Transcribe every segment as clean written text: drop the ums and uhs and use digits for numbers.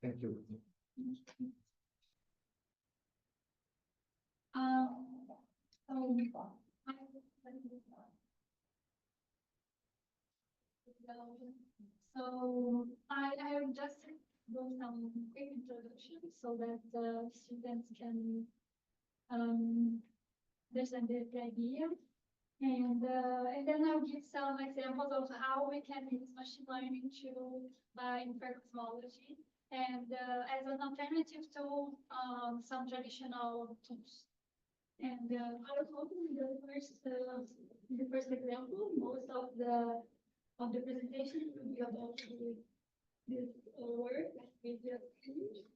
Thank you. So I will just do some quick introduction so that the students can understand the idea. And then I'll give some examples of how we can use machine learning to infer cosmology and as an alternative to some traditional tools. And I hope in the first example, most of the presentation will be about this work that we just finished.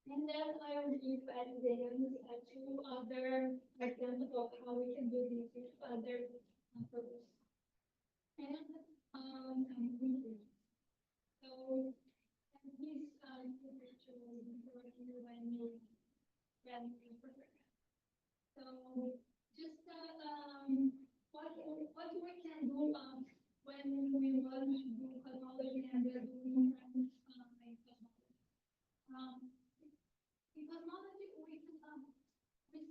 And then I will give at the end two other examples of how we can do this with other purposes. And so this to you when you prepare. So just what we can do when we want to do cosmology and we are doing inference in cosmology. In cosmology, we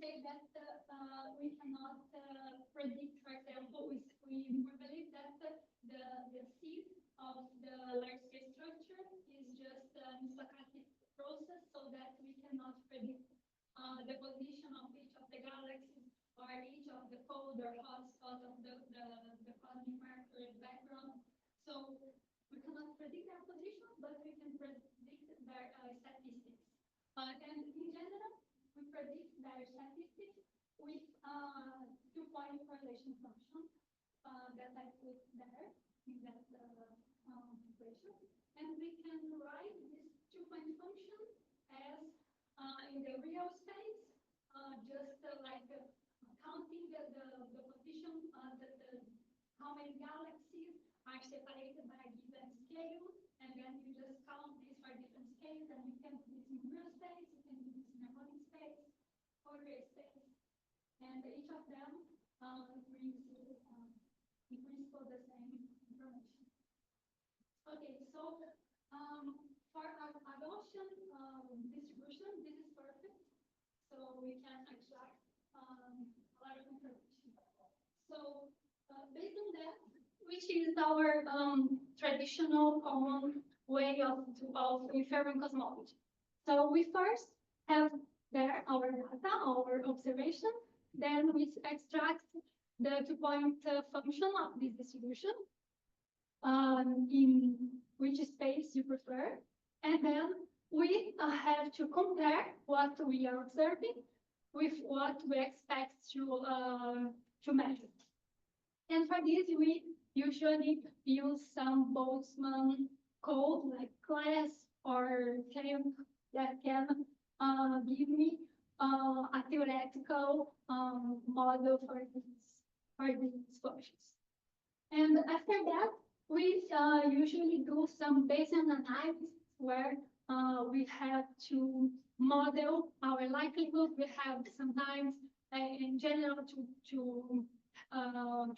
say that we cannot predict, for example, we believe that the seed of the large scale structure is just a stochastic process, so that we cannot predict the position of each of the galaxies or each of the cold or hot spots of the cosmic Mercury background. So we cannot predict their position, but we can predict their statistics. And in general, we predict their statistics with two-point correlation function that I put there in that equation. And we can write this two-point function as in the real space, just like counting the position, how many galaxies are separated by a given scale, and then you just count these for different scales, and you can do this in real space, you can do this in harmonic space, Fourier space, and each of them brings you, in principle, the same information. Okay, so for our Gaussian distribution, this is perfect. So we can extract a lot of information. So based on that, which is our traditional common way of inferring cosmology. So we first have there our data, our observation, then we extract the two-point function of this distribution in which space you prefer, and then we have to compare what we are observing with what we expect to measure. And for this, we usually use some Boltzmann code like class or camp that can give me a theoretical model for these functions. And after that, we usually do some Bayesian analysis where we have to model our likelihood. We have sometimes, in general, to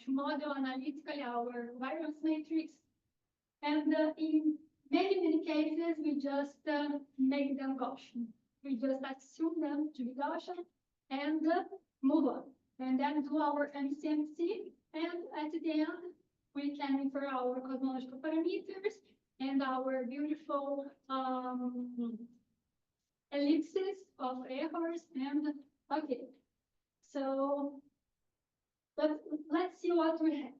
model analytically our variance matrix. And in many cases, we just make them Gaussian. We just assume them to be Gaussian and move on. And then do our MCMC. And at the end, we can infer our cosmological parameters and our beautiful ellipses of errors. And okay, so let's see what we have.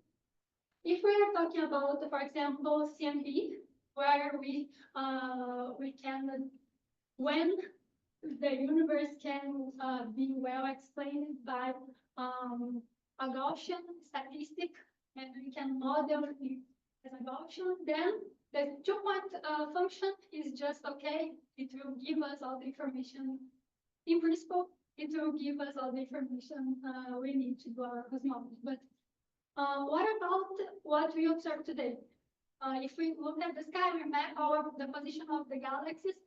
If we are talking about, for example, CMB, where we can, when the universe can be well explained by a Gaussian statistic, and we can model it as a Gaussian, then the two-point function is just okay. It will give us all the information. In principle, it will give us all the information we need to do our cosmology. But what about what we observe today? If we look at the sky, we map the position of the galaxies.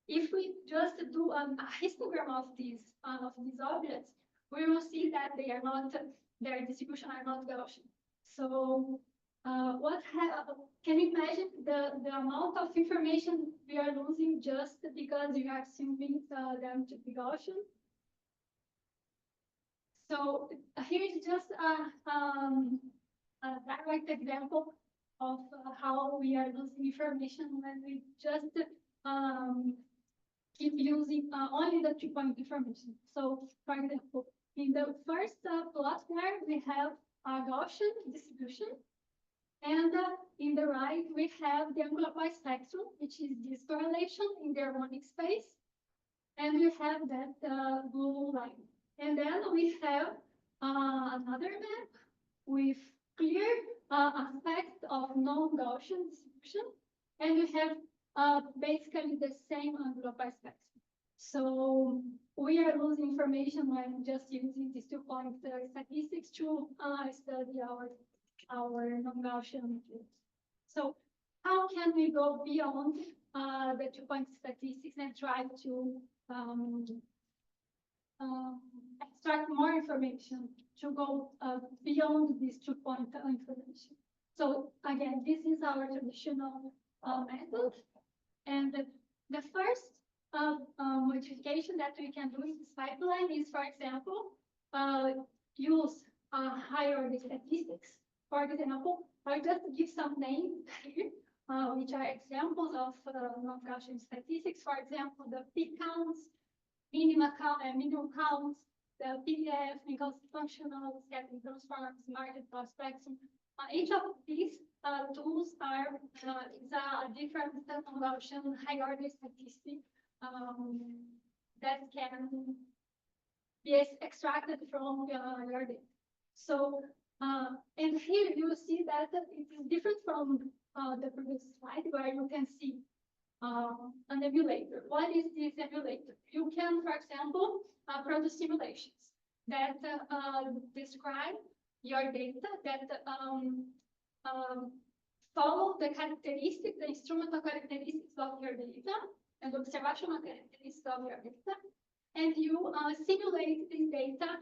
If we just do a histogram of these objects, we will see that they are not, their distribution are not Gaussian. So can you imagine the amount of information we are losing just because we are assuming them to be Gaussian? So here is just a direct example of how we are losing information when we just keep using only the 2-point information. So, for example, in the first plot there, we have a Gaussian distribution. And in the right, we have the angular pi spectrum, which is this correlation in the harmonic space. And we have that blue line. And then we have another map with clear aspect of non-Gaussian distribution. And we have basically the same angular pi spectrum. So we are losing information when just using these 2-point statistics to study our non-Gaussian fields. So how can we go beyond the 2-point statistics and try to extract more information to go beyond this 2-point information? So again, this is our traditional method. And the first modification that we can do in this pipeline is, for example, use higher order statistics. For example, I'll just give some names here, which are examples of non-Gaussian statistics. For example, the peak counts, minimum counts, the PDF, Nichols functional, scattering transforms, market spectrum. Each of these tools is a different non-Gaussian high-order statistic that can be extracted from your data. So, and here you see that it is different from the previous slide where you can see an emulator. What is this emulator? You can, for example, produce simulations that describe your data, that follow the characteristics, the instrumental characteristics of your data and observational characteristics of your data, and you simulate this data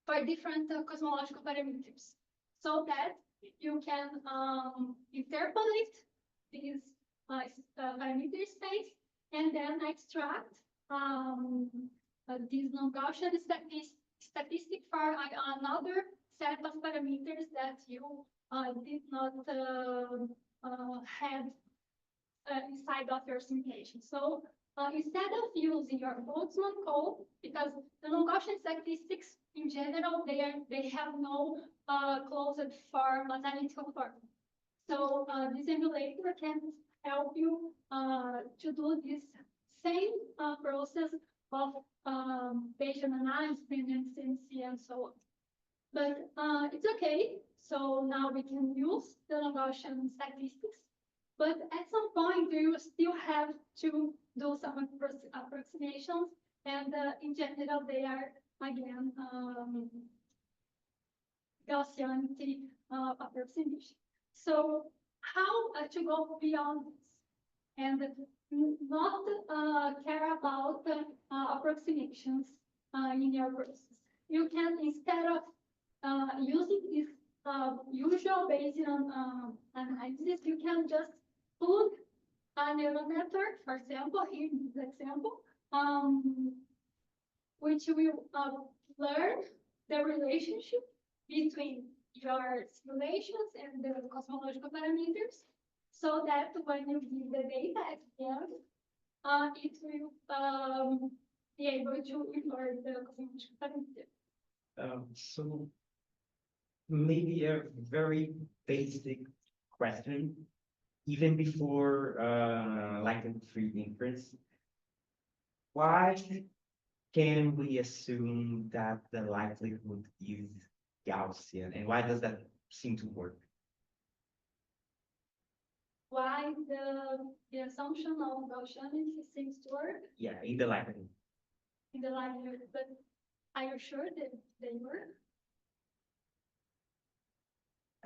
for different cosmological parameters, so that you can interpolate this parameter space and then extract this non-Gaussian statistic for another set of parameters that you did not have inside of your simulation. So instead of using your Boltzmann code, because the non-Gaussian statistics in general, they have no closed form analytical form. So this emulator can help you to do this same process of Bayesian analysis, tendency, and so on. But it's okay. So now we can use the non-Gaussian statistics. But at some point, we will still have to do some approximations. And in general, they are, again, Gaussianity approximation. So how to go beyond this and not care about approximations in your process? You can, instead of using this usual Bayesian analysis, you can just put a neural network, for example, here in this example, which will learn the relationship between your simulations and the cosmological parameters, so that when you give the data at the end, it will be able to learn the cosmological parameters. So maybe a very basic question, even before likelihood-free inference, why can we assume that the likelihood is Gaussian, and why does that seem to work? Why the assumption of Gaussianity seems to work? Yeah, in the likelihood. In the likelihood, but are you sure that they work?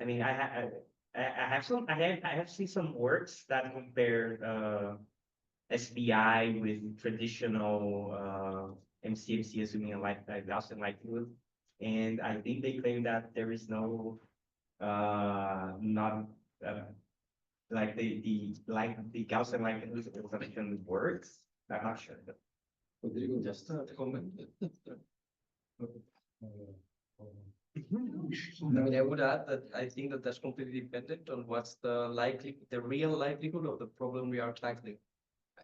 I mean, I have seen some works that compare SBI with traditional MCMC assuming a Gaussian likelihood, and I think they claim that there is no not like the Gaussian likelihood explanation works. I'm not sure. Rodrigo, just a comment. I mean, I would add that I think that that's completely dependent on what's the real likelihood of the problem we are tackling.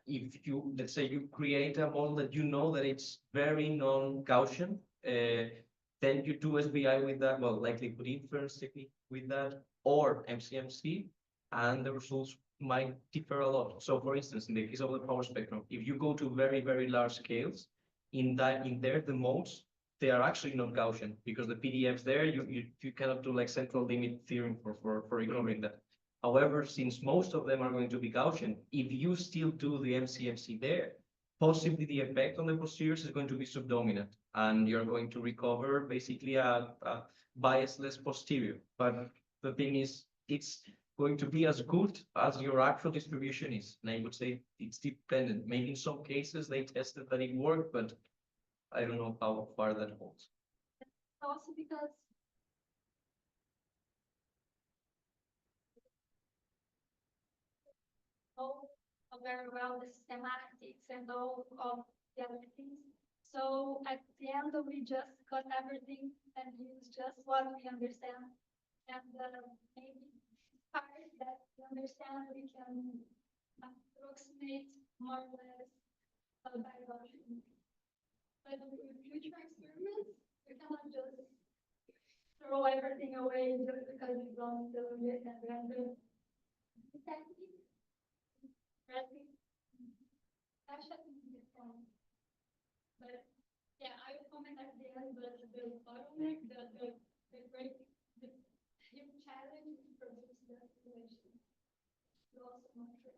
If you, let's say you create a model that you know that it's very non-Gaussian, then you do SBI with that, well, likelihood inference technique with that, or MCMC, and the results might differ a lot. So for instance, in the case of the power spectrum, if you go to very, very large scales, in there, the modes, they are actually not Gaussian, because the PDFs there, you cannot do like central limit theorem for ignoring that. However, since most of them are going to be Gaussian, if you still do the MCMC there, possibly the effect on the posteriors is going to be subdominant, and you're going to recover basically a biasless posterior. But the thing is, it's going to be as good as your actual distribution is. And I would say it's dependent. Maybe in some cases they tested that it worked, but I don't know how far that holds. Also because know very well the systematics and all of the other things. So at the end, we just cut everything and use just what we understand. And maybe part that we understand, we can approximate more or less by Gaussian. But with future experiments, we cannot just throw everything away just because we don't do it and render the technique. But yeah, I will comment at the end, but the bottleneck, the great, the huge challenge to produce the simulation is also not true.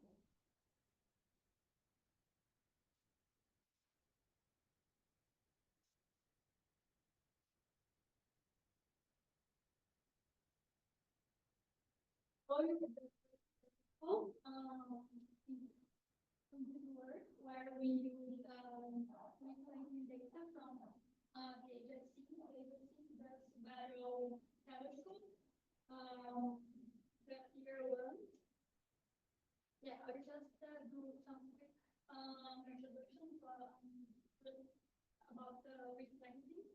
In this work where we use reclaiming data from the agency Battle Telescope, the year one. Yeah, I will just do some quick introduction about the reclaiming.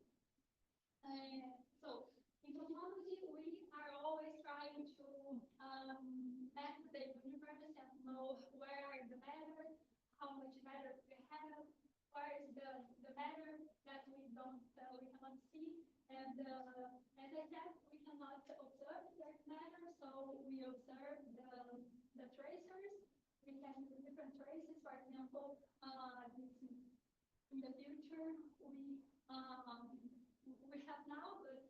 So in cosmology, we are always trying to map the universe and know where the matter, how much matter we have, where is the matter that we cannot see. And as I said, we cannot observe that matter, so we observe the tracers. We can do different traces. For example, in the future, we have now, but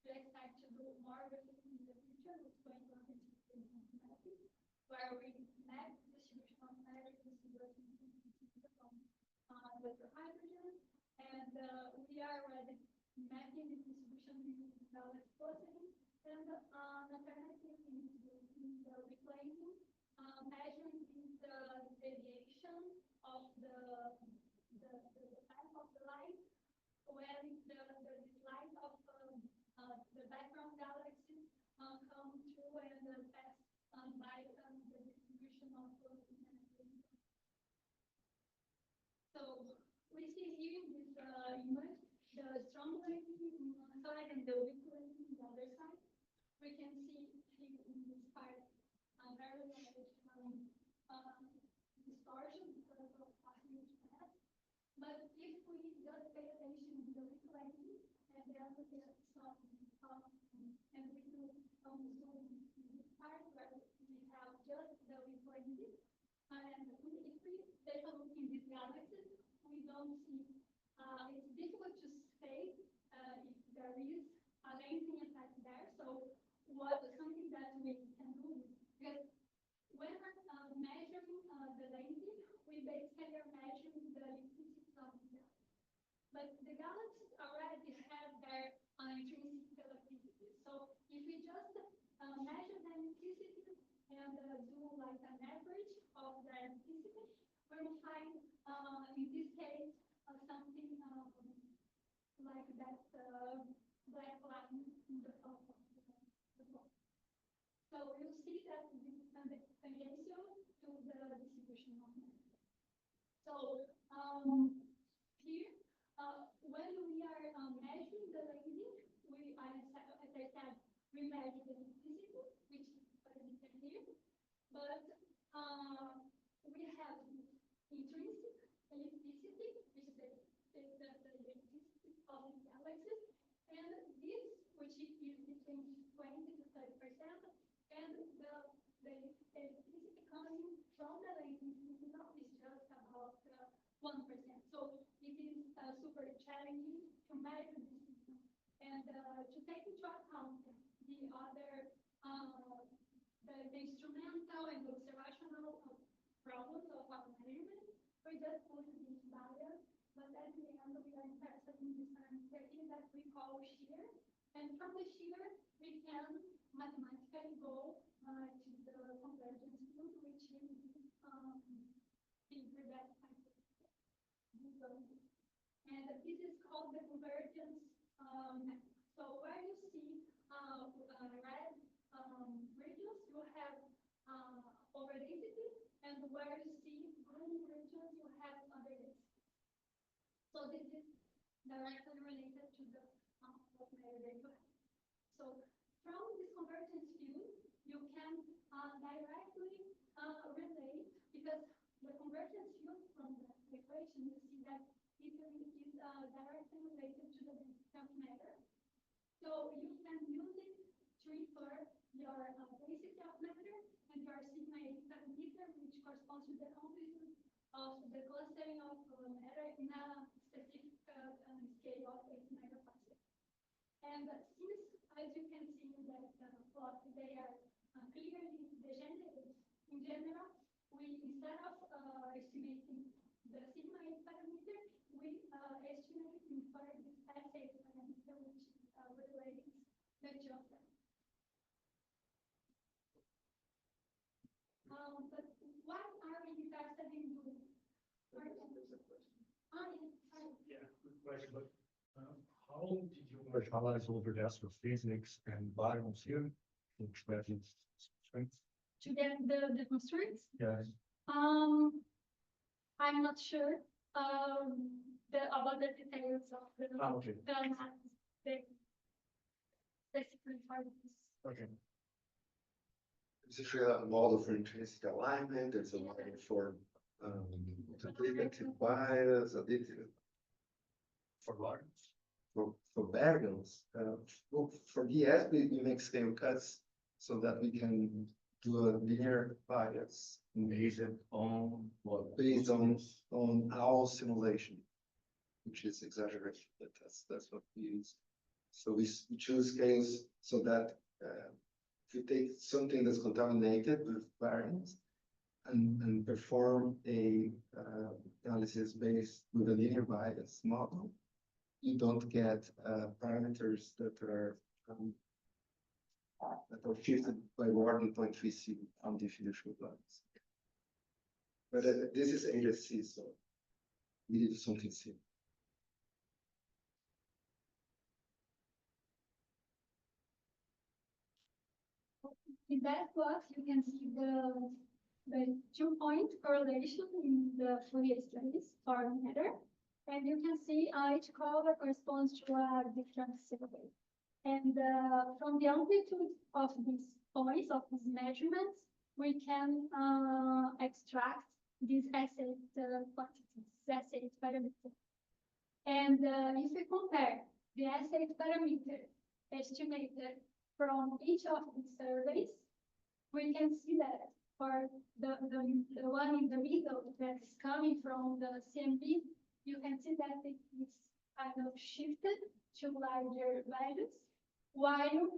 we expect to do more in the future with quantum mathematics, where we map the distribution of matter distribution from the hydrogen, and we are already mapping the distribution in the galaxy and alternative in the reclaiming, measuring the deviation of the path of the light when the light of the background galaxies come through and pass by the distribution of so we see here in this image the strong lightning on one side and the weak lightning on the other side. We can see here in this part very large distortion because of a huge mass. But if we just pay attention to the weak lightning and then we get some and we do zoom this part where we have just the weak lightning. And if we take a look in these galaxies, we don't see, it's difficult to say if there is a lensing effect there. So something that we can do is, because when we're measuring the lensing, we basically are measuring the intensity of the galaxy. But the galaxies already have their intrinsic electricity. So if we just measure the intensity and do like an average of the intensity, we will find in this case something like that black line in the top of the box. here, when we are measuring the lasing, as I said, we measure the intensity, which is here, but we have intrinsic electricity, which is the electricity of the galaxies, and this, which is between 20 to 30%, and the electricity coming from the lasing signal is just about 1%. So it is super challenging to measure this signal. And to take into account the other, the instrumental and observational problems of our measurement, we just put this barrier, but at the end we are interested in this thing that we call shear. And from the shear, we can mathematically go to the convergence field, which is figure that I and this is called the convergence method. So where you see red regions, you have over density, and where you see green regions, you have under density. So this is directly related to the what measure that you have. So from this convergence field, you can directly relate, because the convergence field from the equation, you see that it is directly related to the density of matter. So you can use it to infer your density of matter and your sigma parameter, which corresponds to the amplitude of the clustering of matter in a specific scale of 8 megapascal. And since, as you can see in that plot, they are clearly degenerated in general, we, instead of estimating the sigma parameter, we estimate infer this SA parameter, which relates the two of them. But what are we interested in doing? There's a question. Yeah, good question, but how did you marginalize over the astrophysics and biomes here? Expressing strength? To get the constraints? Yes. I'm not sure about the details of the Okay. specifically for this. Okay. It's actually a model for intrinsic alignment. There's a model for duplicative bias, additive For biomes. for variance. Well, for DS, we make scale cuts so that we can do a linear bias Based on what? based on our simulation, which is exaggeration, but that's what we use. So we choose scales so that if we take something that's contaminated with variance and perform a analysis based with a linear bias model, you don't get parameters that are shifted by more than 0.3 C on the fiducial bias. But this is HSC, so we need something similar. In that plot, you can see the 2-point correlation in the Fourier series for matter, and you can see each color corresponds to a different syllable. And from the amplitude of these points, of these measurements, we can extract these S8 quantities, S8 parameter. And if we compare the S8 parameter estimated from each of these surveys, we can see that for the one in the middle that is coming from the CMB, you can see that it is kind of shifted to larger values, while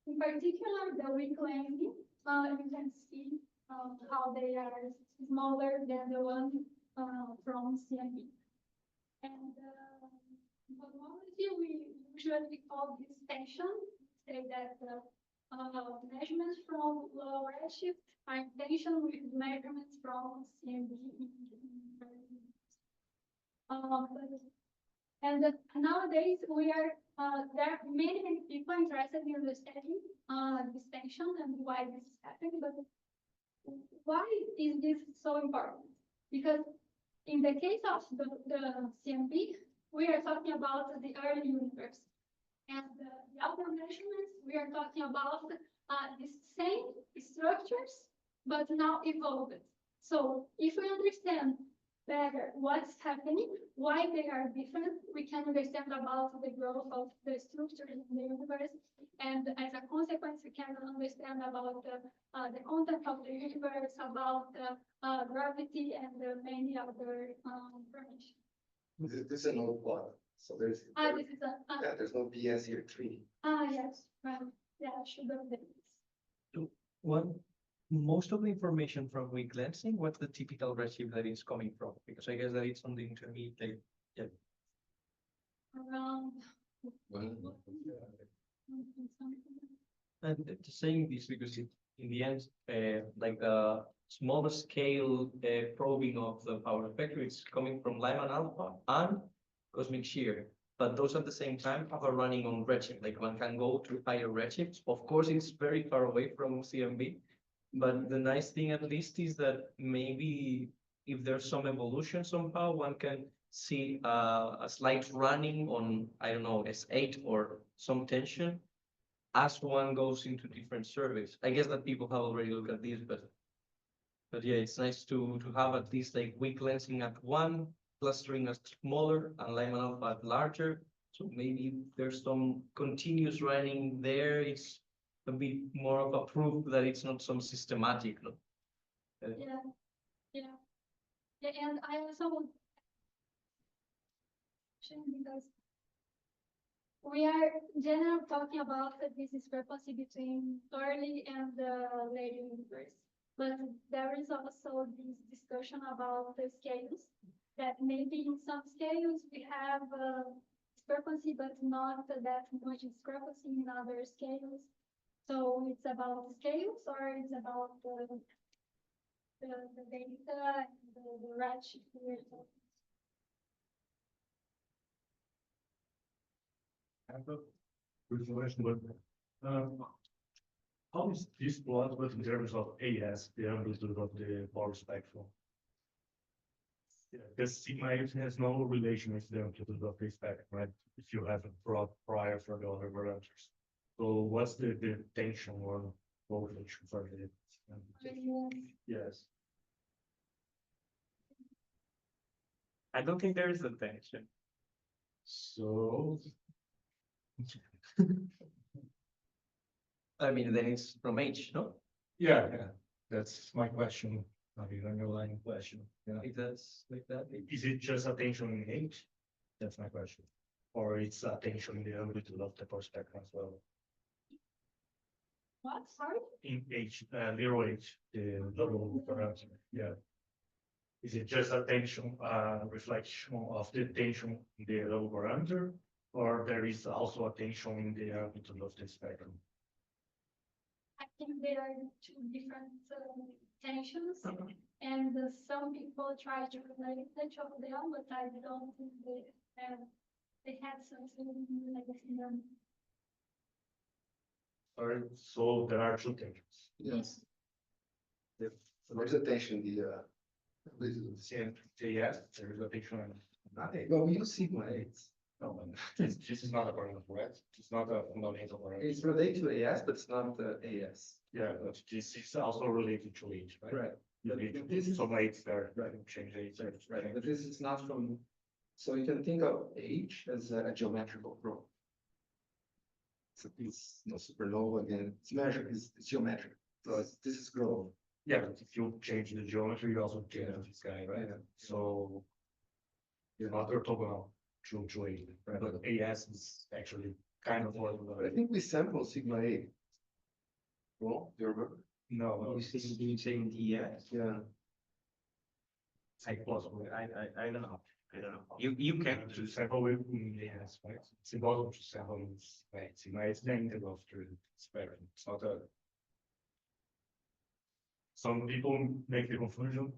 in particular the weak landing, you can see how they are smaller than the one from CMB. And in cosmology, we usually call this tension, say that measurements from low redshift are in tension with measurements from CMB. And nowadays we are there are many people interested in understanding this tension and why this is happening. But why is this so important? Because in the case of the CMB, we are talking about the early universe. And the other measurements, we are talking about the same structures, but now evolved. So if we understand better what's happening, why they are different, we can understand about the growth of the structures in the universe. And as a consequence, we can understand about the content of the universe, about gravity, and many other information. This is an old plot, so there's, This is a, yeah, there's no PS here, 3. yes, right. Yeah, I should have done this. One, most of the information from weak lensing, what's the typical redshift that it's coming from? Because I guess that it's on the intermediate, like, Around and saying this because in the end, like the smaller scale probing of the power spectrum is coming from Lyman alpha and cosmic shear. But those at the same time are running on redshift. Like one can go to higher redshifts. Of course, it's very far away from CMB. But the nice thing at least is that maybe if there's some evolution somehow, one can see a slight running on, I don't know, S8 or some tension as one goes into different surveys. I guess that people have already looked at this, but yeah, it's nice to have at least like weak lensing at one, clustering at smaller, and Lyman alpha at larger. So maybe there's some continuous running there. It's a bit more of a proof that it's not some systematic. No? Yeah, and I also would because we are generally talking about this discrepancy between early and late universe, but there is also this discussion about the scales, that maybe in some scales we have discrepancy, but not that much discrepancy in other scales. So it's about scales, or it's about the data and the redshift we're talking. I have a quick question, but how is this plot with in terms of AS, the amplitude of the power spectrum? Yeah, because sigma H has no relation with the amplitude of the spectrum, right? If you haven't brought prior for the other parameters. So what's the tension or voltage for the? Yes. I don't think there is a tension. So. I mean, then it's from H, no? Yeah, that's my question. I mean, underlying question. Yeah. If that's like that. Is it just attention in H? That's my question. Or it's attention in the amplitude of the power spectrum as well? What? Sorry? In H, zero H, the double parameter. Yeah. Is it just attention, reflection of the attention in the double parameter? Or there is also attention in the amplitude of the spectrum? I think there are two different tensions, and some people try to relate each of them, but I don't think they had something like them. Or so there are two tensions. Yes. There's a tension, Yes, there is attention. well, we use sigma 8. No, this is not a parameter, right? It's not a fundamental parameter. It's related to AS, but it's not AS. Yeah, but this is also related to H, right? Right. You But need this to is- some H there, Right. change H. Right, but this is not from, so you can think of H as a geometrical probe. So it's no supernova again, it's measured, it's geometric, so this is growth. Yeah, but if you change the geometry, you also change this guy, right? Yeah. So you're not orthogonal to A, Right. but AS is actually kind of But I orthogonal. think we sample sigma 8. Well, do you remember? No, You say in TS? Yeah. I don't know. I don't know. You can to sample with AS, right? It's impossible to sample with sigma. It's the integral of the spectrum. It's not a. Some people make the confusion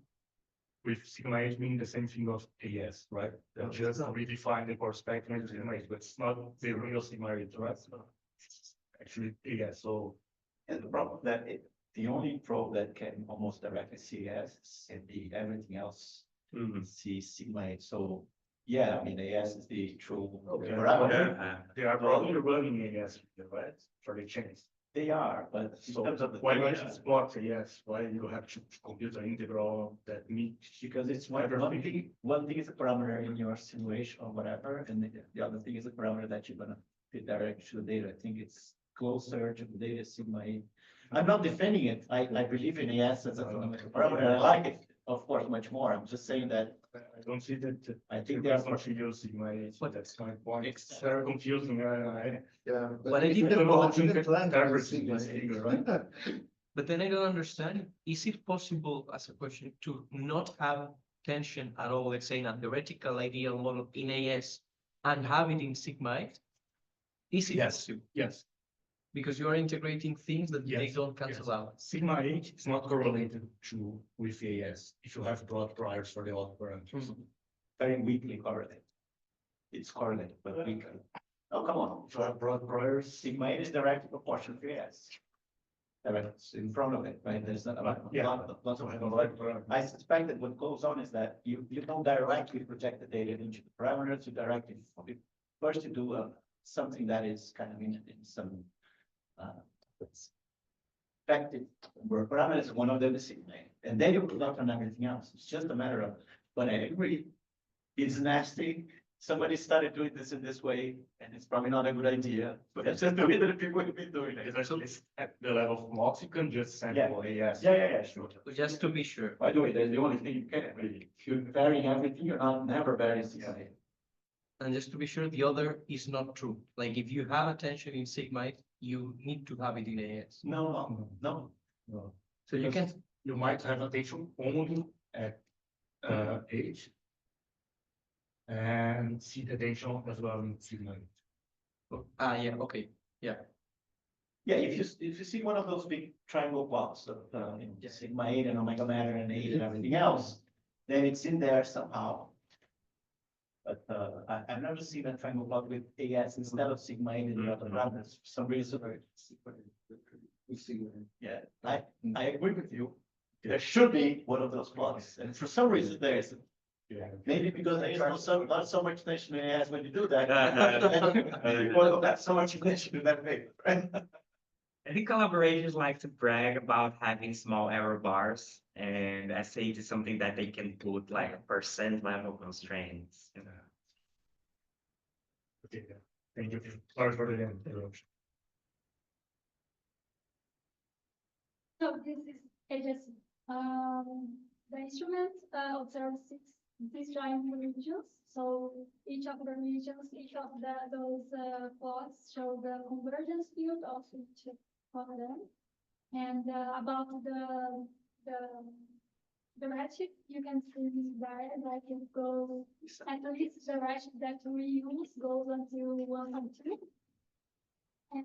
with sigma H being the same thing of AS, right? They No, just it's not. redefine the power spectrum as sigma H, but it's not the real sigma H, right? It's actually AS, so. And the problem that the only probe that can almost directly see S and everything else see sigma 8. So, yeah, I mean, AS is the true Okay. parameter. They are probably running AS, right, for the chains. They are, but in So terms of the why not data, just plot AS? Why you have to compute an integral that meets? because it's one thing is a parameter in your simulation or whatever, and the other thing is a parameter that you're gonna fit directly to the data. I think it's closer to the data sigma 8. I'm not defending it. I believe in AS as a fundamental parameter. I like it, of course, much more. I'm just saying that I don't see that. I think they they are are. confusing my, But- that's my point. It's Exactly. very confusing. Yeah. But I even didn't know how plot- to even interpret plot everything sigma is eight. figure, right? But then I don't understand, is it possible, as a question, to not have tension at all, let's say in a theoretical ideal model in AS and have it in sigma 8? Is it Yes. possible? Yes, Because you are integrating things that they Yes, don't cancel out. sigma 8 is not correlated to with AS if you have broad priors for the other parameters. Very weakly correlated. It's correlated, but weakly. Oh, come on. If you have broad priors, Sigma 8 is directly proportional to AS. It's in front of it, right? There's not a lot, Yeah. lots so of have a right parameter. I suspect that what goes on is that you don't directly project the data into the parameters, you directly, first you do something that is kind of in some effective where parameters, one of them is sigma 8, and then you plot on everything else. It's just a matter of, but I agree, it's nasty. Somebody started doing this in this way, and it's probably not a good idea, but that's just the way that people have been doing it. Especially at the level of mocks, you can just sample AS. Yeah, sure. But just to be sure, By the way, that's the only thing you can really, if you're varying everything, you're not never varying sigma 8. and just to be sure, the other is not true. Like if you have a tension in sigma 8, you need to have it in AS. No. No. So you can, You might have attention only at H. And see the attention as well in sigma 8. yeah, okay, yeah. Yeah, if you see one of those big triangle plots of sigma 8 and omega matter and 8 and everything else, then it's in there somehow. But I've never seen a triangle plot with AS instead of sigma 8 in the other parameters for some reason. We see. Yeah, I agree with you. There should be one of those plots, and for some reason there isn't. Yeah. Maybe because there is not so much tension in AS when you do that. Well, that's so much tension in that paper, right? I think collaborators like to brag about having small error bars, and S8 is something that they can put like percent level constraints. Okay, yeah. Thank you. Sorry for the interruption. So this is agency. The instrument observes six disjoint regions. So each of the regions, each of those plots show the convergence field of each of them. And about the redshift, you can see there that it goes, at least the redshift that we use goes until 1 and 2. And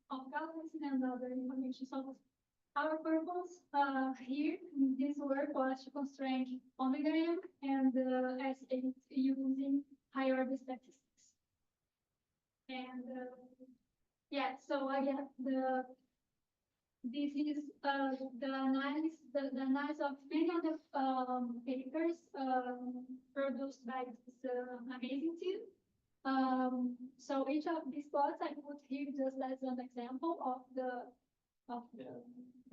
of galaxies and other information. So our purpose here in this work was to constrain omega m and S8 using higher order statistics. And yeah, so again, this is the analysis of many of the papers produced by this amazing team. So each of these plots I put here just as an example of the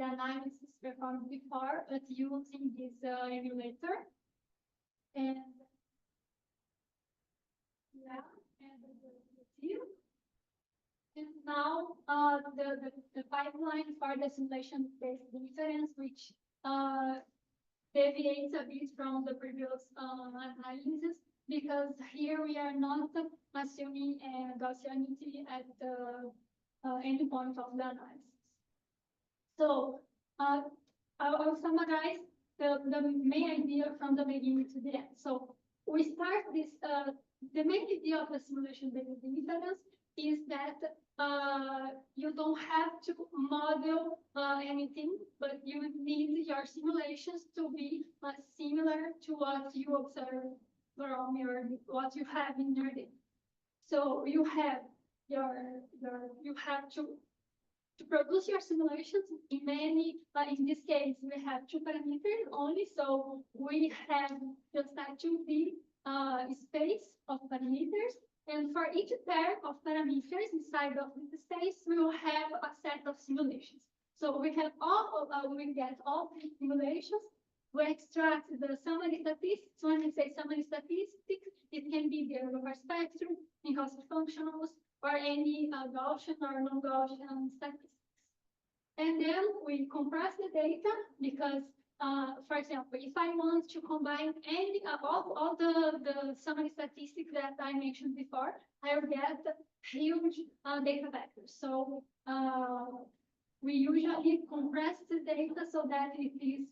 analysis performed before, but using this emulator. And yeah, and the team. And now the pipeline for the simulation-based inference, which deviates a bit from the previous analysis, because here we are not assuming Gaussianity at the any point of the analysis. So I'll summarize the main idea from the beginning to the end. So we start this, the main idea of the simulation-based inference is that you don't have to model anything, but you need your simulations to be similar to what you observe from what you have in your data. So you have you have to to produce your simulations in many, in this case, we have two parameters only, so we have just a 2D space of parameters. And for each pair of parameters inside of this space, we will have a set of simulations. So we have we get all the simulations. We extract the summary statistics. When we say summary statistics, it can be the Rupert spectrum, in-cost functionals, or any Gaussian or non-Gaussian statistics. And then we compress the data because, for example, if I want to combine any all the summary statistics that I mentioned before, I will get huge data vectors. So we usually compress the data so that it is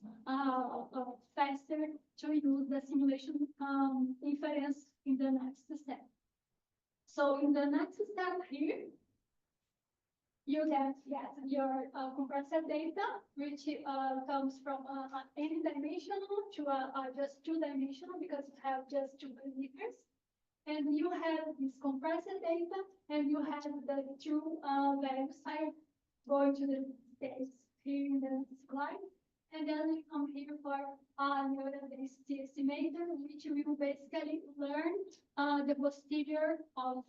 faster to use the simulation inference in the next step. So in the next step here, you get your compressed data, which comes from any dimensional to just two-dimensional because you have just two parameters. And you have this compressed data, and you have the two values are going to the space here in the slide. And then we come here for neural density estimator, which will basically learn the posterior of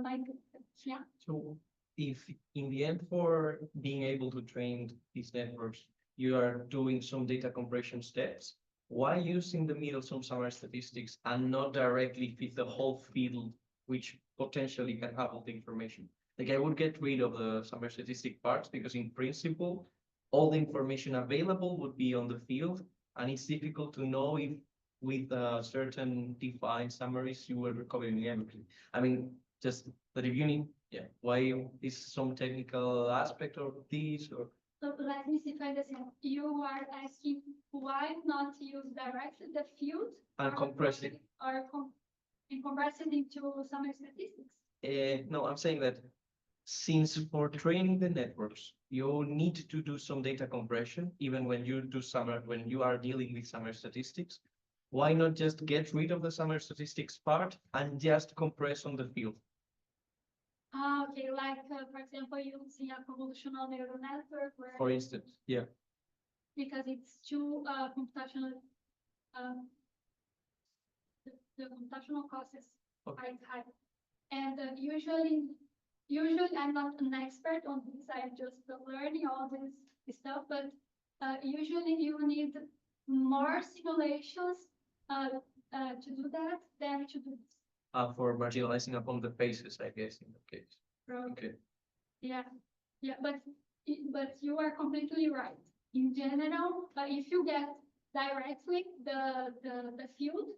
my group. Yeah. So if in the end for being able to train these networks, you are doing some data compression steps, why using the middle some summary statistics and not directly fit the whole field, which potentially can have all the information? Like I would get rid of the summary statistic parts because in principle, all the information available would be on the field, and it's difficult to know if with certain defined summaries you were recovering everything. I mean, just that if you need, why is some technical aspect of this or? So let me see if I understand. You are asking why not use directly the field And compress it. Or compress it into summary statistics? No, I'm saying that since for training the networks, you need to do some data compression, even when you do when you are dealing with summary statistics, why not just get rid of the summary statistics part and just compress on the field? Okay, like for example, using a convolutional neural network, where For instance, yeah. because it's too computational. The computational cost is quite high, and usually I'm not an expert on this. I'm just learning all this stuff, but usually you need more simulations to do that than to do this. For marginalizing upon the faces, I guess, in that case. Right. Okay. Yeah, but you are completely right. In general, if you get directly the field,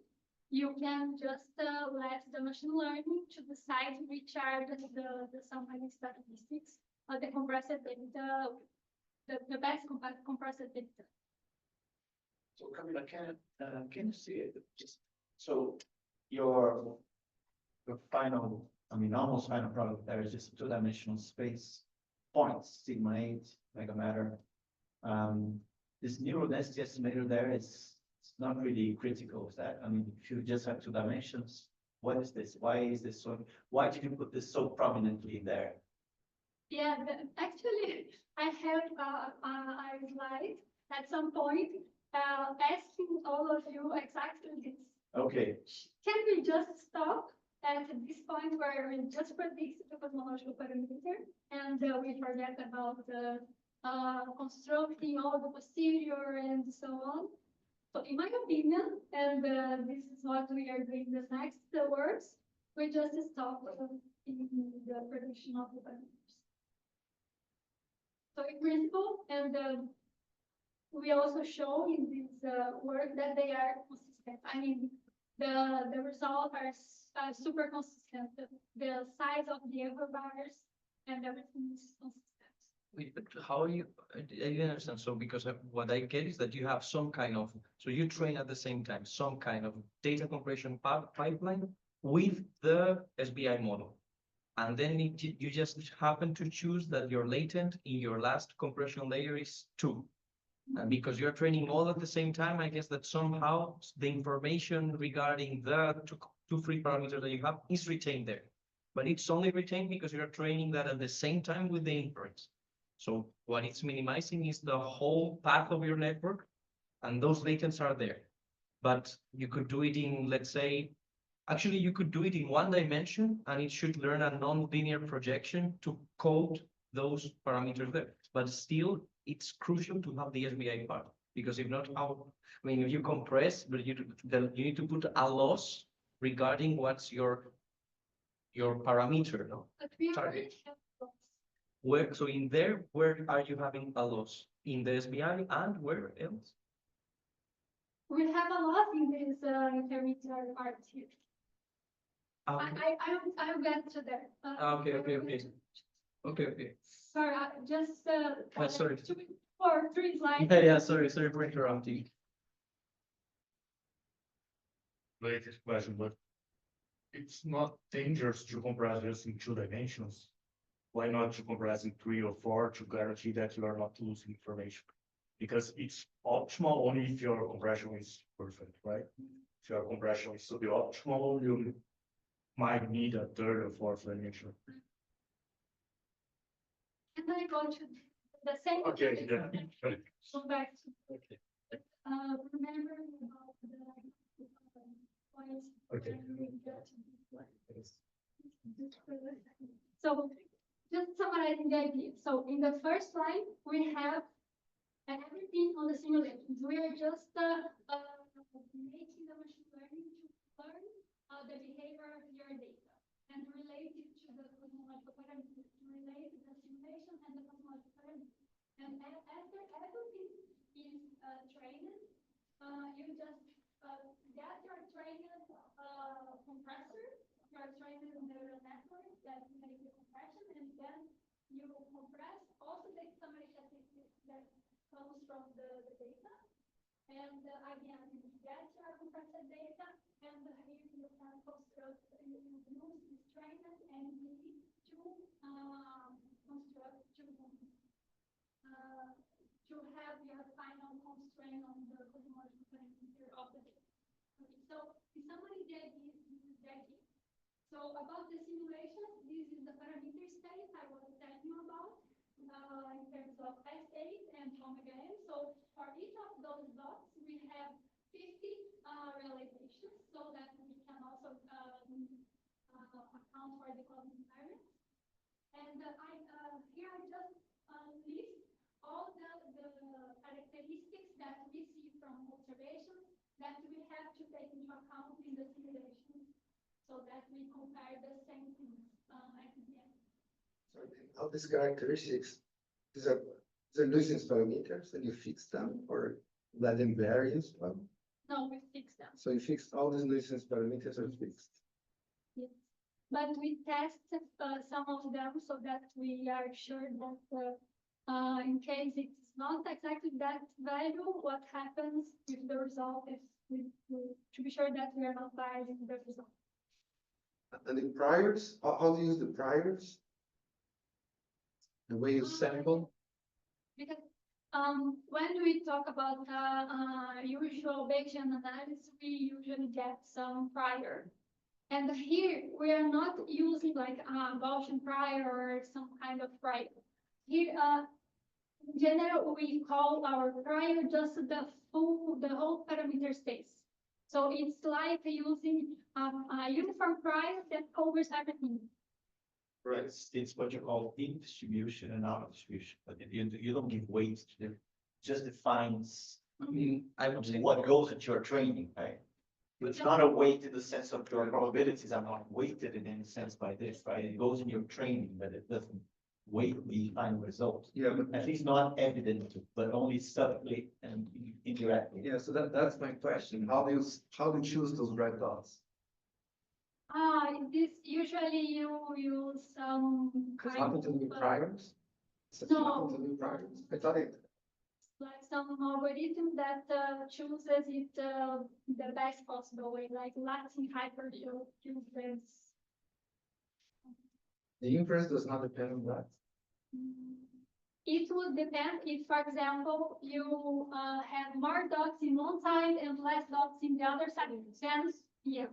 you can just let the machine learning to decide which are the summary statistics, the compressed data, the best compressed data. So Camila, can you see it? Just so your final, I mean, almost final product there is just a two-dimensional space, points, sigma 8, mega matter. This neural density estimator there is it's not really critical. Is that? I mean, if you just have two dimensions, what is this? Why is this so? Why did you put this so prominently there? Yeah, actually, I have a slide at some point asking all of you exactly this. Okay. Can we just stop at this point where we just predict the cosmological parameter and we forget about constructing all the posterior and so on? So in my opinion, and this is what we are doing the next words, we just stop in the prediction of the parameters. So in principle, and we also show in this work that they are consistent. I mean, the results are super consistent. The size of the error bars and everything is consistent. Wait, but how you, I didn't understand. So because what I get is that you have some kind of, so you train at the same time, some kind of data compression pipeline with the SBI model. And then you just happen to choose that your latent in your last compression layer is 2. And because you're training all at the same time, I guess that somehow the information regarding the two free parameters that you have is retained there. But it's only retained because you're training that at the same time with the inference. So what it's minimizing is the whole path of your network, and those latents are there. But you could do it in, let's say, actually, you could do it in one dimension, and it should learn a non-linear projection to code those parameters there. But still, it's crucial to have the SBI part, because if not, how, I mean, if you compress, but then you need to put a loss regarding what's your parameter, no? But we Sorry. already have those. Where, so in there, where are you having a loss? In the SBI and where else? We have a lot in this intermediary part here. I'll get to that. Okay, okay, okay. Okay, okay. Sorry, just, sorry. 2 or 3 slides. Yeah, sorry for interrupting. Latest question, but it's not dangerous to compress just in 2 dimensions. Why not to compress in 3 or 4 to guarantee that you are not losing information? Because it's optimal only if your compression is perfect, right? If your compression is suboptimal, you might need a 3rd or 4th dimension. Can I go to the same? Okay, yeah. Go back to, remembering about the points. Okay. when we get to this one. So just summarizing the idea. So in the first slide, we have everything on the simulations. We are just making the machine learning to learn the behavior of your data and relate it to the cosmological parameters, to relate the simulation and the cosmological parameters. And after everything is trained, you just get your trained compressor, your trained neural network that makes the compression, and then you compress also the summary statistics that comes from the data. And again, you get your compressed data, and here you can construct, you use this trained and to construct to have your final constraint on the cosmological parameter of the data. Okay, so in summary, the idea is the idea. So about the simulations, this is the parameter space I was telling you about in terms of S8 and omega m. So for each of those dots, we have 50 realizations, so that we can also account for the cosmic variance. And here I just list all the characteristics that we see from observations that we have to take into account in the simulations, so that we compare the same things at the end. So all these characteristics, these are nuisance parameters, and you fix them or let them vary as well. No, we fix them. So you fixed all these nuisance parameters are fixed. Yes. But we test some of them so that we are sure that in case it's not exactly that value, what happens with the result is to be sure that we are not biasing the result. And the priors, how do you use the priors? The way you sample? Because when we talk about usual Bayesian analysis, we usually get some prior. And here we are not using like a Gaussian prior or some kind of prior. Here, in general, we call our prior just the whole parameter space. So it's like using a uniform prior that covers everything. Right. It's what you call in distribution and out of distribution, but you don't give weights to them. Just defines I mean, I would say what goes into your training, right? It's not a weight in the sense of your probabilities are not weighted in any sense by this, right? It goes in your training, but it doesn't weight the final result. Yeah, but At least not evident, but only subtly and indirectly. yeah, so that's my question. How do you choose those red dots? This usually you use some It's kind nothing to do with of priors? It's No. nothing to do with priors? I thought it, like some algorithm that chooses it the best possible way, like Latin hypercube uses. the inference does not depend on that. It would depend if, for example, you have more dots in one side and less dots in the other side. Then yes,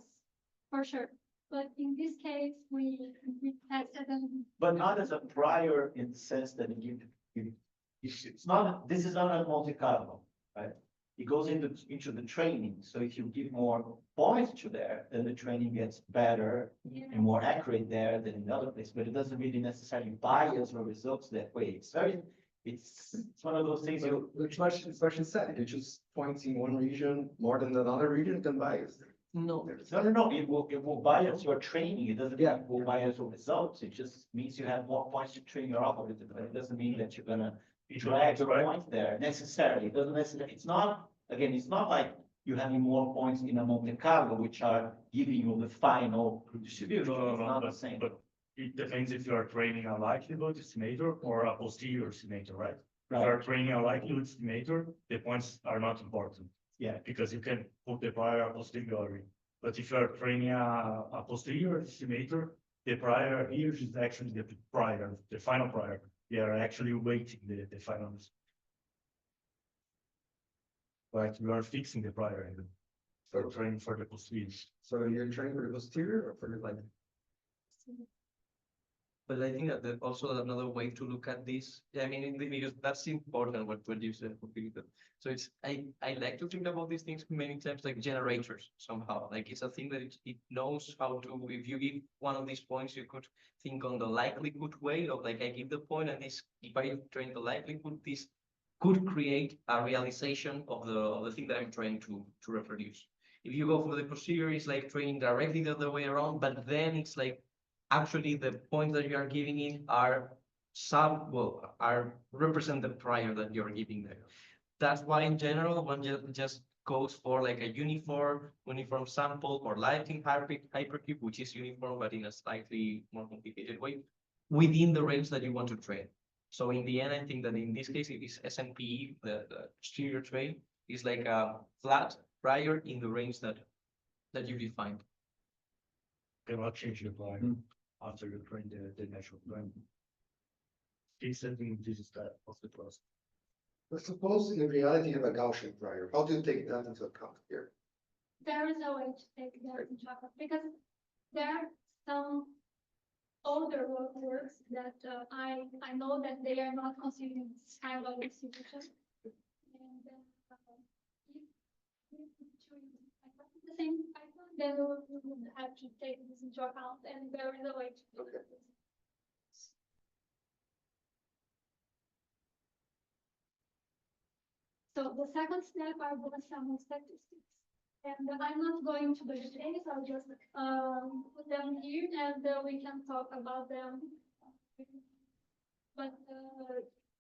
for sure. But in this case, we tested them. But not as a prior in the sense that It's not, this is not a Monte Carlo, right? It goes into the training. So if you give more points to there, then the training gets better and more accurate there than in the other place. But it doesn't really necessarily bias or results that way. It's one of those things you. Which much is said, you choose points in one region more than another region can bias. No, No. It will bias your training. It doesn't mean it will bias your results. It just means you have more points to train your algorithm. But it doesn't mean that you're gonna drag your points there necessarily. It doesn't necessarily, it's not, again, it's not like you having more points in a Monte Carlo, which are giving you the final distribution. It's not the same. But it depends if you are training a likelihood estimator or a posterior estimator, right? If you are training a likelihood estimator, the points are not important. Yeah. Because you can put the prior a posteriori. But if you are training a posterior estimator, the prior here is actually the prior, the final prior. They are actually weighting the final. Like you are fixing the prior and for training for the posterior. So you're training for the posterior or for the like? but I think that there's also another way to look at this. I mean, because that's important what you said. So I like to think about these things many times like generators somehow. Like it's a thing that it knows how to. If you give one of these points, you could think on the likelihood way of like I give the point, and this if I train the likelihood, this could create a realization of the thing that I'm trying to reproduce. If you go for the procedure, it's like training directly the other way around, but then it's like actually the points that you are giving it are represent the prior that you're giving there. That's why in general, one just goes for like a uniform sample or lighting hypercube, which is uniform, but in a slightly more complicated way within the range that you want to train. So in the end, I think that in this case, it is SNPE, the posterior train is like a flat prior in the range that you defined. Cannot change the prior after you train the natural plan. Case setting, this is that of the class. But suppose in reality you have a Gaussian prior, how do you take that into account here? There is a way to take that into account because there are some older works that I know that they are not considering this kind of distribution. And if we choose the same pattern, then we would have to take this into account, and there is a way to do that. So the second step are the sample statistics. And I'm not going to the details, I'll just put them here and we can talk about them. But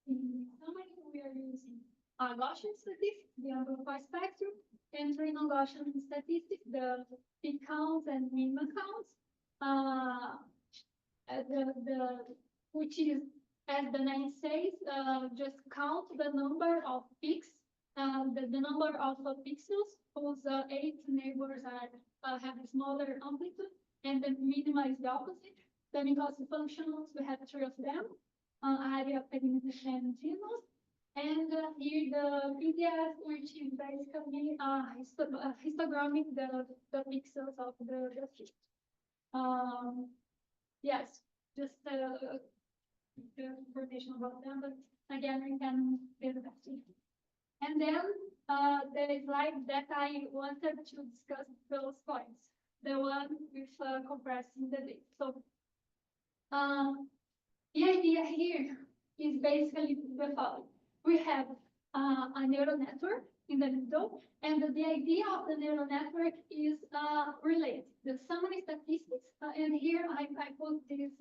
in summary, we are using Gaussian statistics, the amplified spectrum, and train on Gaussian statistics, the peak counts and minimum counts. Which is, as the name says, just count the number of peaks. The number of pixels whose 8 neighbors are have a smaller amplitude, and then minimize the opposite. Then because the functionals, we have 3 of them, area, perimeter, and genus. And here the PDF, which is basically histogramming the pixels of the field. Yes, just the information about them, but again, we can get back to you. And then there is slide that I wanted to discuss those points, the one with compressing the data. So the idea here is basically the following. We have a neural network in the middle, and the idea of the neural network is related. The summary statistics, and here I put this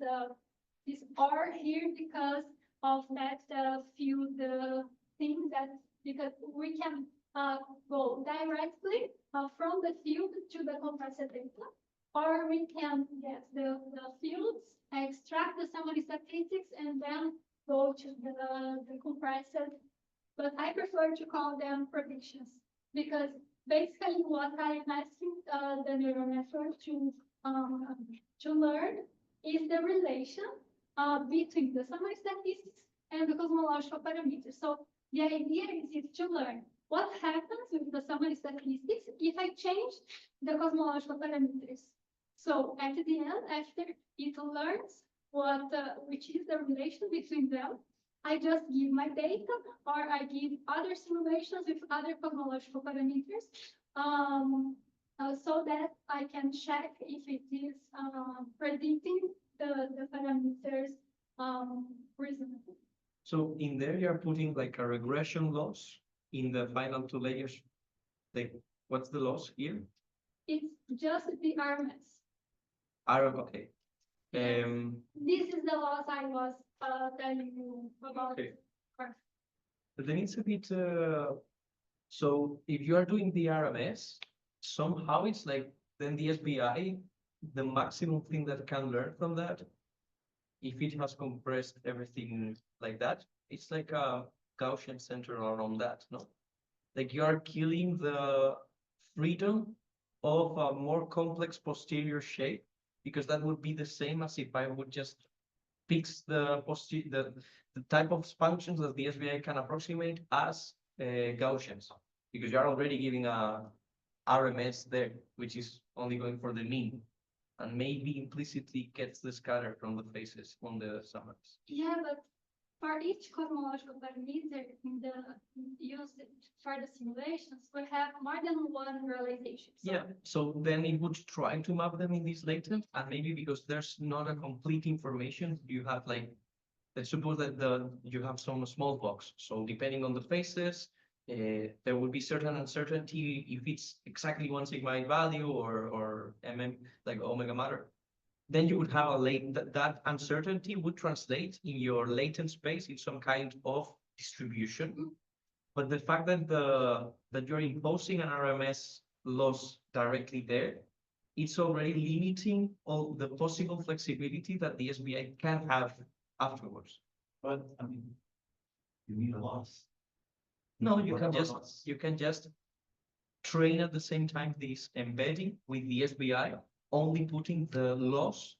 R here because of that field thing that because we can go directly from the field to the compressed data, or we can get the fields, extract the summary statistics, and then go to the compressed. But I prefer to call them predictions because basically what I'm asking the neural network to learn is the relation between the summary statistics and the cosmological parameters. So the idea is to learn what happens with the summary statistics if I change the cosmological parameters. So at the end, after it learns which is the relation between them, I just give my data, or I give other simulations with other cosmological parameters, so that I can check if it is predicting the parameters reasonably. So in there, you're putting like a regression loss in the final two layers. Like, what's the loss here? It's just the RMS. Okay. Yes. This is the loss I was telling you about. Okay. first. But then it's a bit, so if you are doing the RMS, somehow it's like, then the SBI, the maximum thing that can learn from that, if it has compressed everything like that, it's like a Gaussian center around that, no? Like you are killing the freedom of a more complex posterior shape, because that would be the same as if I would just fix the type of functions that the SBI can approximate as Gaussians, because you're already giving a RMS there, which is only going for the mean, and maybe implicitly gets the scatter from the faces on the summers. Yeah, but for each cosmological parameter in the used for the simulations, we have more than one realization. So Yeah, so then it would try to map them in this latent, and maybe because there's not a complete information, you have like, let's suppose that you have some small box. So depending on the faces, there will be certain uncertainty if it's exactly one sigma value or like omega matter. Then you would have that uncertainty would translate in your latent space in some kind of distribution. But the fact that that you're imposing an RMS loss directly there, it's already limiting all the possible flexibility that the SBI can have afterwards. But I mean, you need a loss. No, you What can about just loss? you can just train at the same time this embedding with the SBI, only putting the loss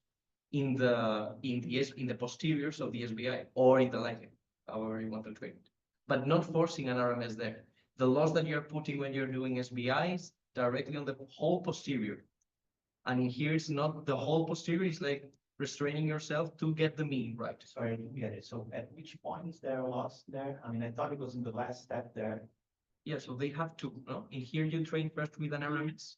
in the posteriors of the SBI or in the lightning, however you want to train it, but not forcing an RMS there. The loss that you're putting when you're doing SBI is directly on the whole posterior. And in here it's not the whole posterior, it's like restraining yourself to get the mean right. Sorry, I didn't get it. So at which point is there a loss there? I mean, I thought it was in the last step there. Yeah, so they have to, no? In here you train first with an RMS.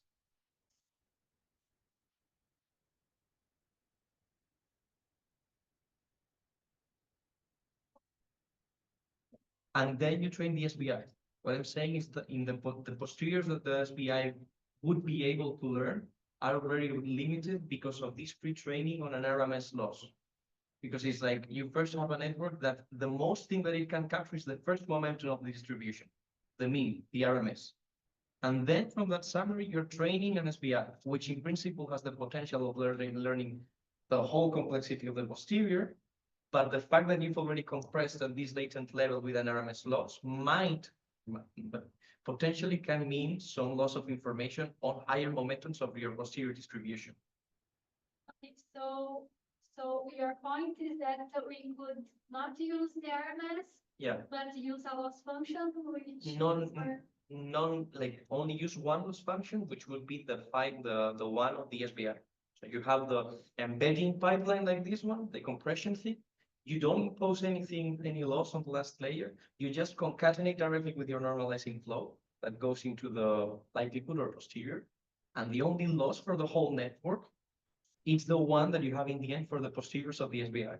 And then you train the SBI. What I'm saying is that in the posteriors that the SBI would be able to learn are very limited because of this pre-training on an RMS loss. Because it's like you first have a network that the most thing that it can capture is the first momentum of the distribution, the mean, the RMS. And then from that summary, you're training an SBI, which in principle has the potential of learning the whole complexity of the posterior. But the fact that you've already compressed at this latent level with an RMS loss but potentially can mean some loss of information on higher momentums of your posterior distribution. okay, so your point is that we could not use the RMS, Yeah, but use a loss function, which like only use one loss function, which would be the one of the SBI. So you have the embedding pipeline like this one, the compression thing. You don't impose any loss on the last layer. You just concatenate directly with your normalizing flow that goes into the likelihood or posterior. And the only loss for the whole network is the one that you have in the end for the posteriors of the SBI.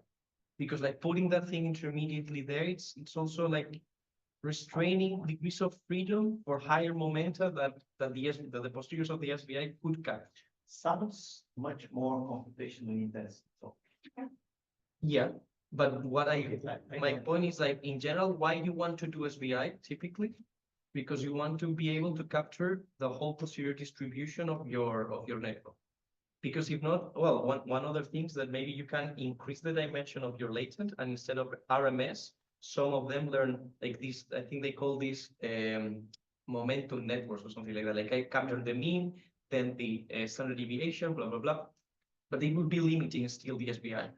Because like putting that thing intermediately there, it's also like restraining degrees of freedom for higher momenta that the posteriors of the SBI could catch. Sounds much more computationally intense. So Yeah, but my point is like in general, why you want to do SBI typically? Because you want to be able to capture the whole posterior distribution of your network. Because if not, well, one other thing is that maybe you can increase the dimension of your latent, and instead of RMS, some of them learn like this. I think they call this momentum networks or something like that. Like I capture the mean, then the standard deviation, blah blah blah. But it would be limiting still the SBI.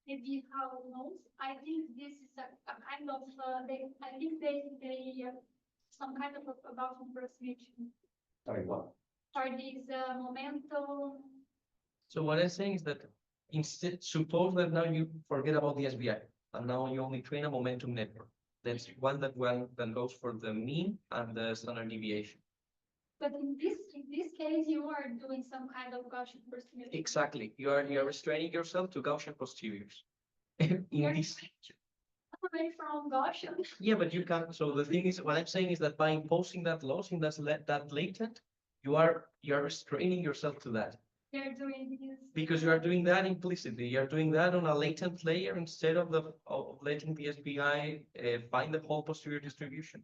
maybe how knows. I think this is a kind of I think they some kind of about approximation sorry, what? for this momentum. So what I'm saying is that instead, suppose that now you forget about the SBI and now you only train a momentum network. That's one that goes for the mean and the standard deviation. But in this case, you are doing some kind of Gaussian approximation. Exactly. You are restraining yourself to Gaussian posteriors. In You're this, away from Gaussian. yeah, but you can. So the thing is, what I'm saying is that by imposing that loss in that latent, you are restraining yourself to that. They're doing this. Because you are doing that implicitly. You're doing that on a latent layer instead of letting the SBI find the whole posterior distribution.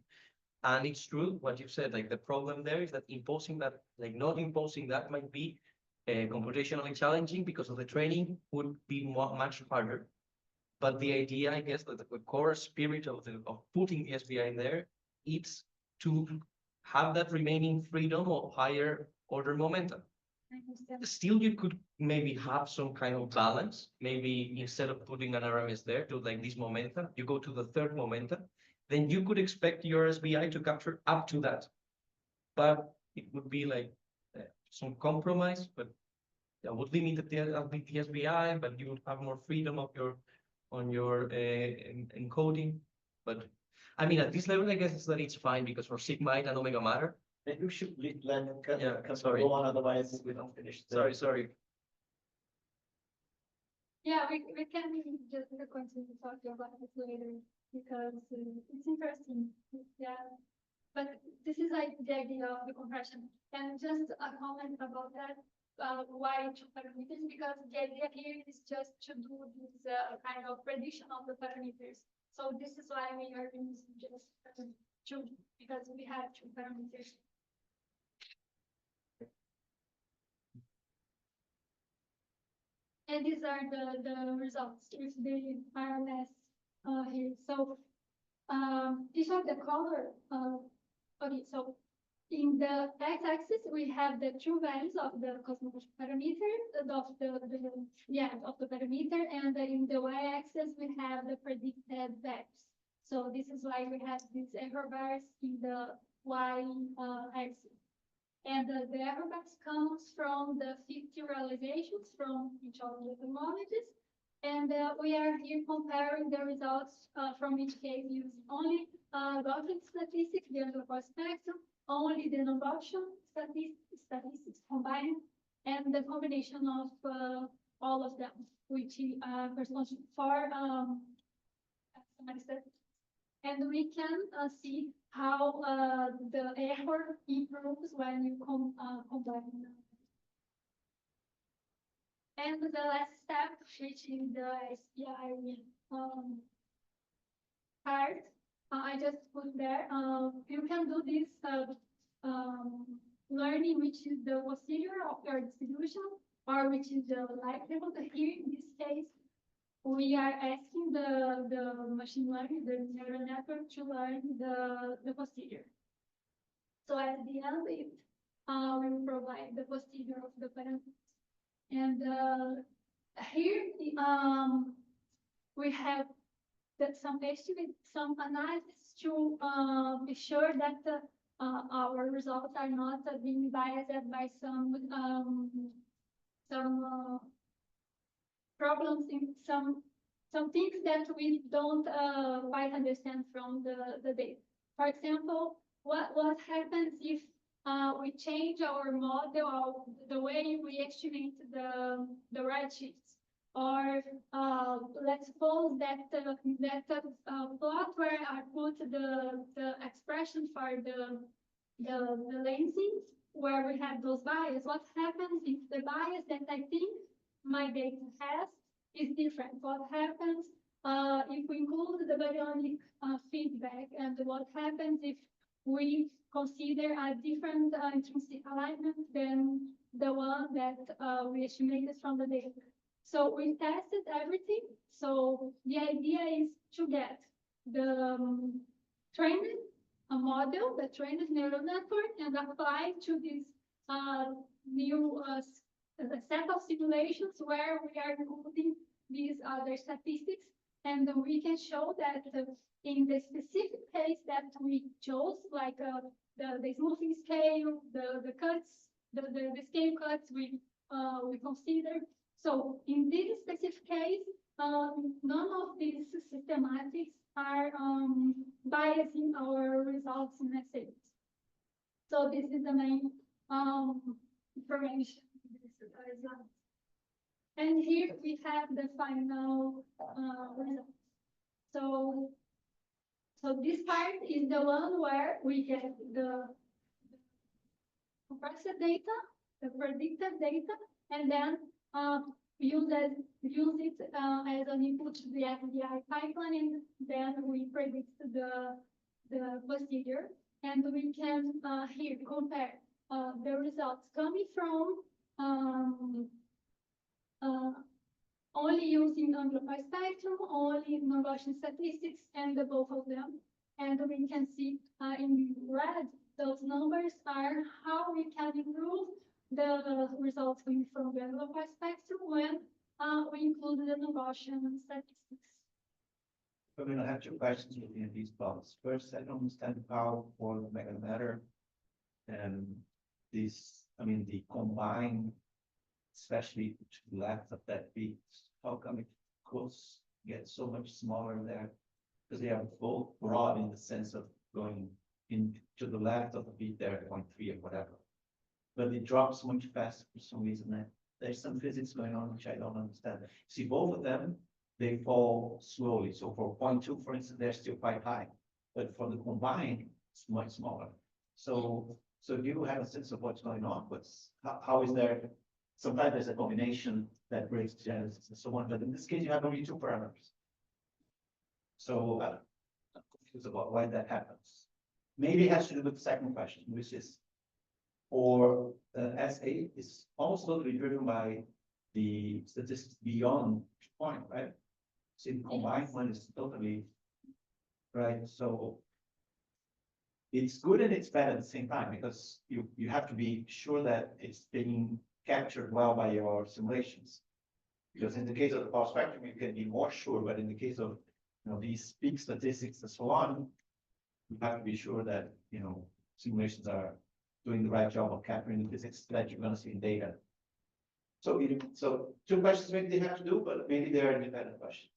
And it's true what you said, like the problem there is that imposing that, like not imposing that might be computationally challenging because of the training would be much harder. But the idea, I guess, that the core spirit of putting the SBI in there, it's to have that remaining freedom of higher order momentum. I understand. Still, you could maybe have some kind of balance. Maybe instead of putting an RMS there to like this momentum, you go to the third momentum, then you could expect your SBI to capture up to that. But it would be like some compromise, but that would limit the SBI, but you would have more freedom of your encoding. But I mean, at this level, I guess it's fine because for sigma and omega matter. Maybe we should Yeah, sorry. go on, otherwise we don't finish. Sorry. Yeah, we can just continue talking about this later because it's interesting. Yeah, but this is like the idea of the compression. And just a comment about that. Why two parameters? Because the idea here is just to do this kind of prediction of the parameters. So this is why we are using just two, because we have two parameters. And these are the results with the RMS here. So these are the color. Okay, so in the x-axis we have the true values of the cosmological parameter of the parameter, and in the y-axis we have the predicted values. So this is why we have these error bars in the y-axis. And the error bars comes from the 50 realizations from each of the cosmologies. And we are here comparing the results from each case using only Gaussian statistics, the underlying spectrum, only the non-Gaussian statistics combined, and the combination of all of them, which corresponds to 4 statistics. And we can see how the error improves when you combine them. And the last step, which is the SPI part, I just put there. You can do this learning which is the posterior of your distribution, or which is the likelihood. Here in this case, we are asking the machine learning, the neural network, to learn the posterior. So at the end, it will provide the posterior of the parameters. And here we have some estimate, some analysis to be sure that our results are not being biased by some problems in some things that we don't quite understand from the data. For example, what happens if we change our model of the way we estimate the redshifts? Or let's suppose that plot where I put the expression for the lensing, where we have those bias. What happens if the bias that I think my data has is different? What happens if we include the baryonic feedback? And what happens if we consider a different intrinsic alignment than the one that we estimated from the data? So we tested everything. So the idea is to get the trained model, the trained neural network, and apply to this new set of simulations where we are including these other statistics. And we can show that in the specific case that we chose, like the smoothing scale, the cuts, the scale cuts we consider. So in this specific case, none of these systematics are biasing our results in essays. So this is the main information in this slide. And here we have the final results. So this part is the one where we get the compressed data, the predicted data, and then use it as an input to the FDI pipeline, and then we predict the procedure, and we can here compare the results coming from only using amplified spectrum, only non-Gaussian statistics, and the both of them. And we can see in red, those numbers are how we can improve the results coming from the amplified spectrum when we include the non-Gaussian statistics. I mean, I have two questions looking at these plots. First, I don't understand how for mega matter and this, I mean, the combined, especially to the left of that beat, how come it goes get so much smaller there? Because they are both broad in the sense of going in to the left of the beat there at 0.3 or whatever. But it drops much faster for some reason. There's some physics going on which I don't understand. See, both of them, they fall slowly. So for 0.2, for instance, they're still quite high. But for the combined, it's much smaller. So you have a sense of what's going on. How is there? Sometimes there's a combination that breaks genesis and so on. But in this case, you have only two parameters. So I'm confused about why that happens. Maybe it has to do with the second question, which is, or SA is almost totally driven by the statistics beyond point, right? So the combined one is totally right. So it's good and it's bad at the same time, because you have to be sure that it's being captured well by your simulations. Because in the case of the power spectrum, you can be more sure, but in the case of these peak statistics and so on, you have to be sure that simulations are doing the right job of capturing the physics that you're going to see in data. So two questions maybe they have to do, but maybe they're independent questions.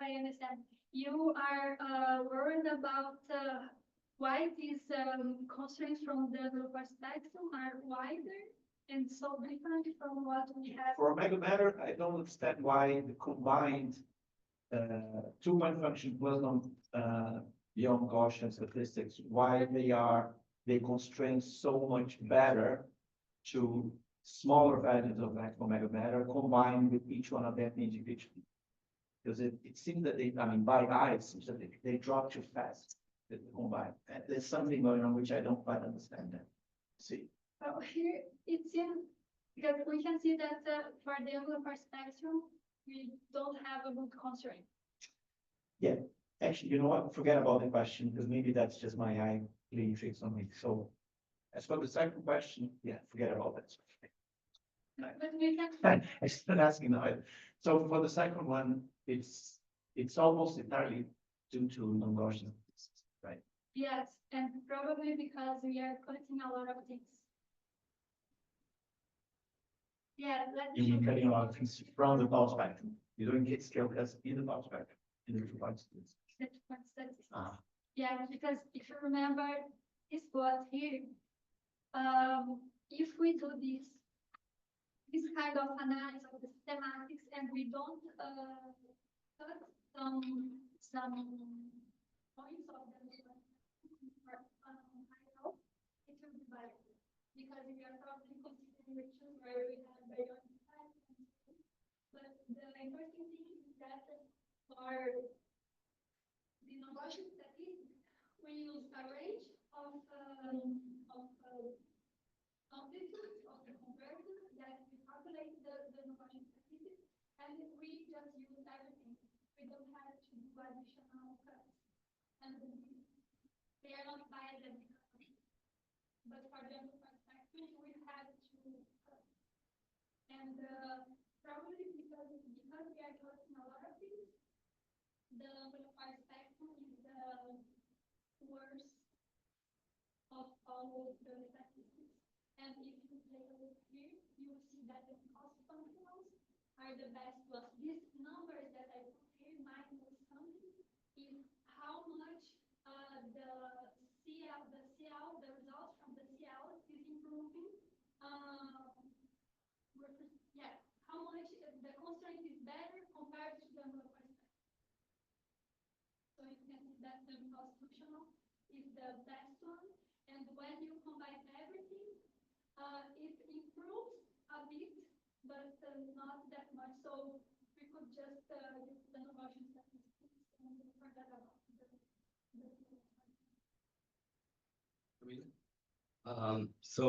I understand. You are worried about why these constraints from the global spectrum are wider and so different from what we have. For mega matter, I don't understand why the combined two-point function plus beyond Gaussian statistics, why they constrain so much better to smaller values of mega matter combined with each one of them individually. Because it seems that by eye, it seems that they drop too fast to combine. And there's something going on which I don't quite understand that. See. Oh, here it seems, because we can see that for the amplifier spectrum, we don't have a good constraint. Yeah, actually, you know what? Forget about the question, because maybe that's just my eye playing tricks on me. So as for the second question, yeah, forget about that. But we can. I started asking now. So for the second one, it's almost entirely due to non-Gaussian statistics, right? Yes, and probably because we are collecting a lot of things. Yeah, you mean cutting a lot of things from the power spectrum. You're doing hit scale because in the power spectrum, in the two-point statistics. Yeah, because if you remember this plot here, if we do this kind of analysis of the systematics and we don't cut some points of the it will be better, because we are probably considering regions where we have very impact. But the interesting thing is that for the non-Gaussian statistics, we use a range of amplitudes of the conversion that we calculate the non-Gaussian statistics, and we just use everything. We don't have to do additional cuts. And they are not biased, but for the perspective, we have to cut. And probably because we are cutting a lot of things, the amplifier spectrum is the worst of all the statistics. And if you take a look here, you will see that the cost functionals are the best ones. These numbers that I put here, minus something, is how much the results from the CL is improving. Yeah, how much the constraint is better compared to the number perspective. So you can see that the cost functional is the best one. And when you combine everything, it improves a bit, but not that much. So we could just use the notion statistics and forget about the So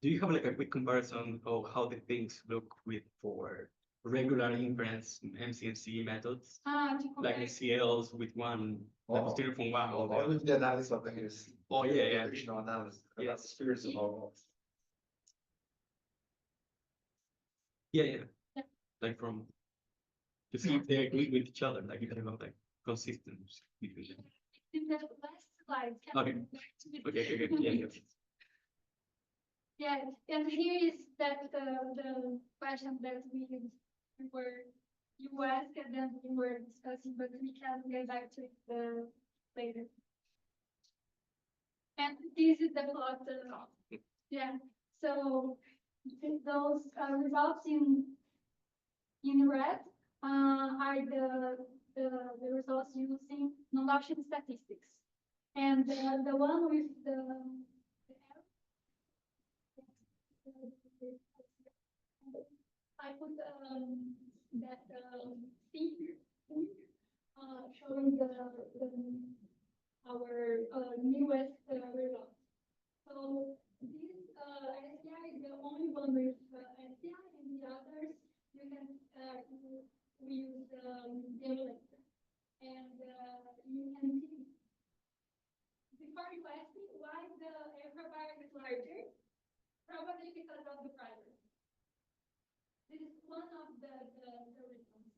do you have like a quick comparison of how the things look with for regular inference MCMC methods, to like the CLs with one still from one or the Or other? with the analysis of the heresy. Oh, yeah. Additional analysis. Yeah. That's spirits of all. Yeah. Like from to see if they agree with each other, like if they have like consistency between them. in the last slide. Can Okay. you go back to it? Okay. Yeah. Yeah, and here is that the question that you asked and then we were discussing, but we can get back to it later. And this is the plot. Yeah, so those results in red are the results using non-option statistics, and the one with the I put that figure showing our newest result. So this STI is the only one with STI, and the others you can we use emulator, and you can see. Before you ask me why the error bar is larger, probably because of the prior. This is one of the reasons.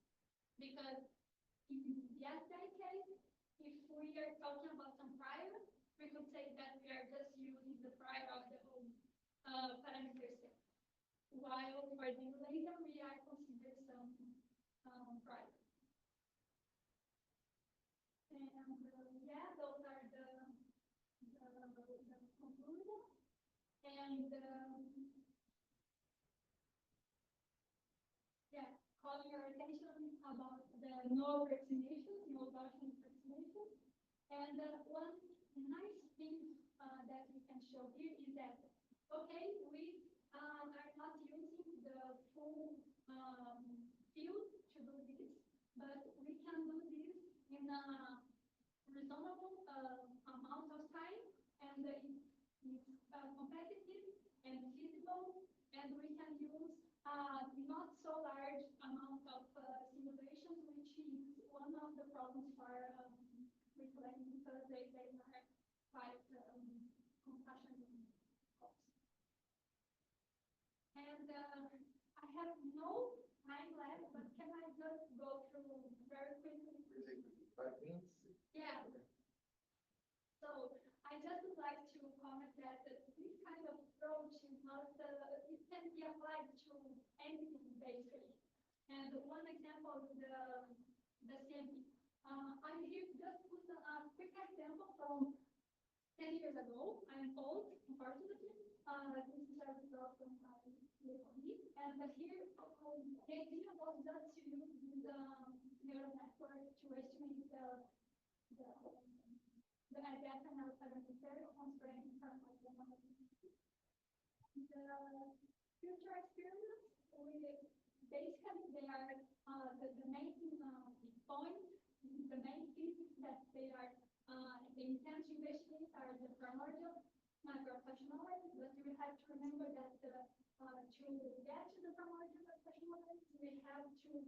Because in the SI case, if we are talking about some prior, we could say that we are just using the prior of the whole parameter set. While for the emulator, we are considering some prior. And yeah, those are the conclusion. And yeah, calling your attention about the no approximations, no Gaussian approximations. And one nice thing that we can show here is that, okay, we are not using the full field to do this, but we can do this in a reasonable amount of time, and it's competitive and feasible, and we can use not so large amount of simulations, which is one of the problems for reclaiming because they are quite compassion costs. And I have no time left, but can I just go through very quickly? 5 minutes? Yeah. So I just would like to comment that this kind of approach is not, it can be applied to anything basically. And one example is the CMP. I'm here just put a quick example from 10 years ago. I'm old, unfortunately. This is a result from my PhD. And here, the idea was just to use this neural network to estimate the data and parameter constraint from the future experiments. Basically they are the main point, the main physics that they are the intent to investigate are the primordial gravitationality, but you have to remember that to get to the primordial gravitationality, we have to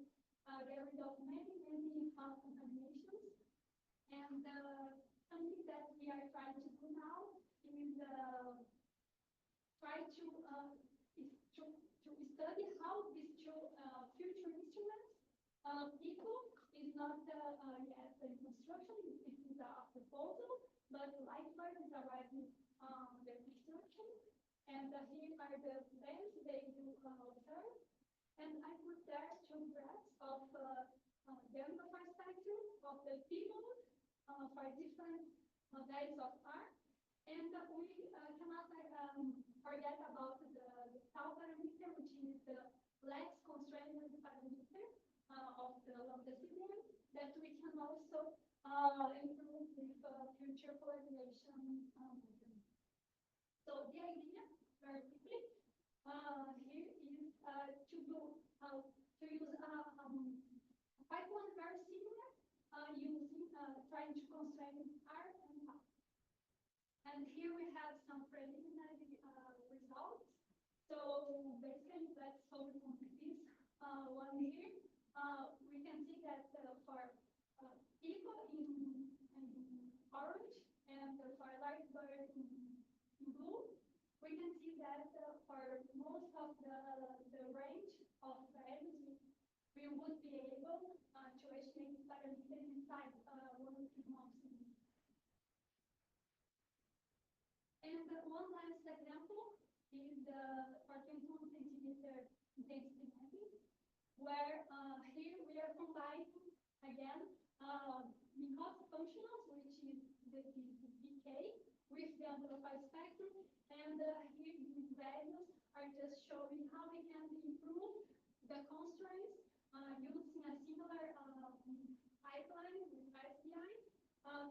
get rid of many contaminations. And something that we are trying to do now is try to study how these two future instruments equal is not yet in construction. It is a proposal, but Lightbird is already the construction. And here are the plans they do observe. And I put there two graphs of the amplifier spectrum of the people for different values of R. And we cannot forget about the tau parameter, which is the less constrained parameter of the lambda signal that we can also improve with future polarization. So the idea, very quickly, here is to do to use a pipeline very similar using trying to constrain R and tau. And here we have some preliminary results. So basically, let's focus on this one here. We can see that for eco in orange and for light bird in blue, we can see that for most of the range of values, we would be able to estimate parameters inside 1 sigma. And one last example is the 21 centimeter intensity mapping, where here we are combining again because functionals, which is the decay, with the amplified spectrum, and here these values are just showing how we can improve the constraints using a similar pipeline with SDI,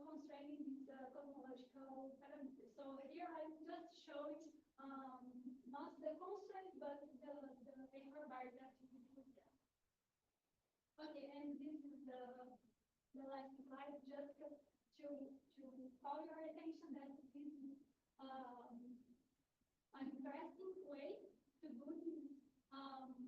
constraining these cosmological parameters. So here I'm just showing not the constraints, but the error bar that we put there. Okay, and this is the last slide, just to call your attention that this is an interesting way to do this.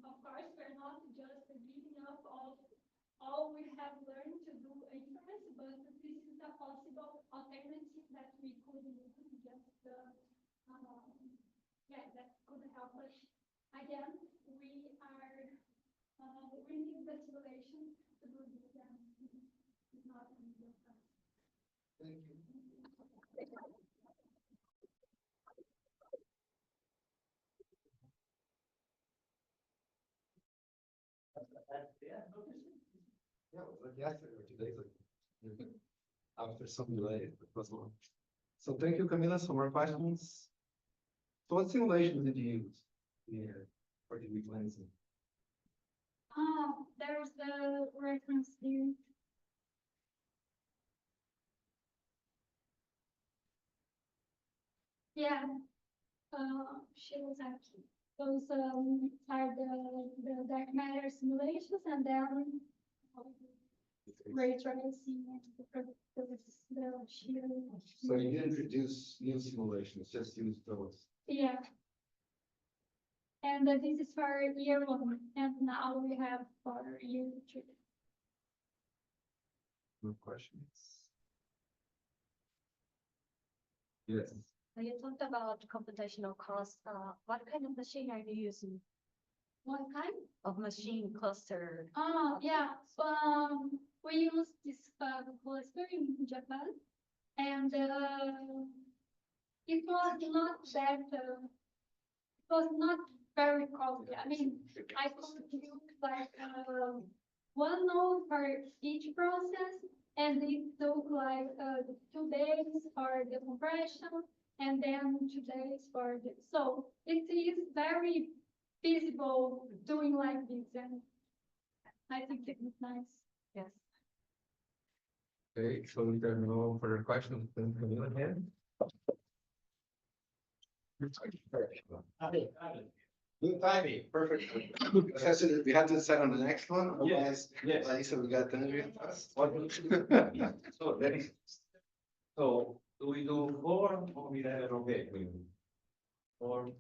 Of course, we're not just giving up all we have learned to do inference, but this is a possible alternative that we could use just that could help us. Again, we need the simulation to do this, and it's not easy. Thank you. Yeah, it was like yesterday or 2 days ago. After some delay, it was long. So thank you, Camila. Some more questions? So what simulations did you use here for the rebalancing? There's the reference here. Yeah, she was actually. Those are the dark matter simulations, and then ray tracing and the shear. So you didn't introduce new simulations, just use those. Yeah. And this is for year 1, and now we have for year 2. No questions? Yes. You talked about computational cost. What kind of machine are you using? What kind? Of machine cluster? Oh, yeah. We use this cluster in Japan, and it was not that. It was not very costly. I mean, I could use like 1 node for each process, and it took like 2 days for the compression, and then 2 days for the. So it is very feasible doing like this, and I think it is nice. Yes. Okay, so if there are no further questions, then Camila again. Good timing, perfect. We have to decide on the next one, otherwise, Yes. Larissa, we got done real fast. So that is, so do we do 4 or we have okay? Or